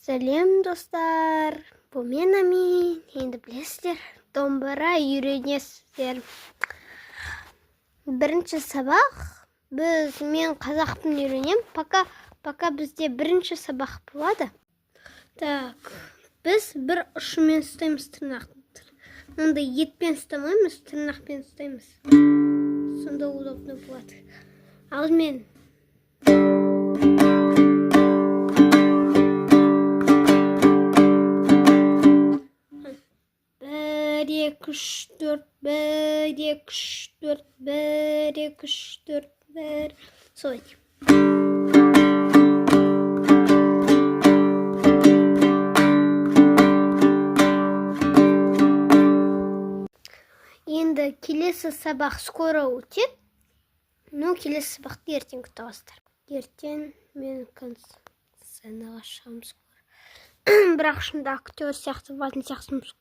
Сәлем, достар. Бұл мен Амин. Енді білесіздер, домбыра үйренесіздер. Бірінші сабақ. Мен қазақ тілін үйренем. Пока бізде бірінші сабақ болады. Так, біз бір ұшымен ұстаймыз тырнақты. Онда етпен ұстамаймыз, тырнақпен ұстаймыз. Сонда удобно болады. Алдымен бір, екі, үш, төрт, бір, екі, үш, төрт, бір, екі, үш, төрт, бір. Солай. Енді келесі сабақ скоро өтеді. Келесі сабақты ертең күтіп аласыздар. Ертең мен сценаға шығамыз. Бірақ шында актер сияқты болатын сияқтымыз.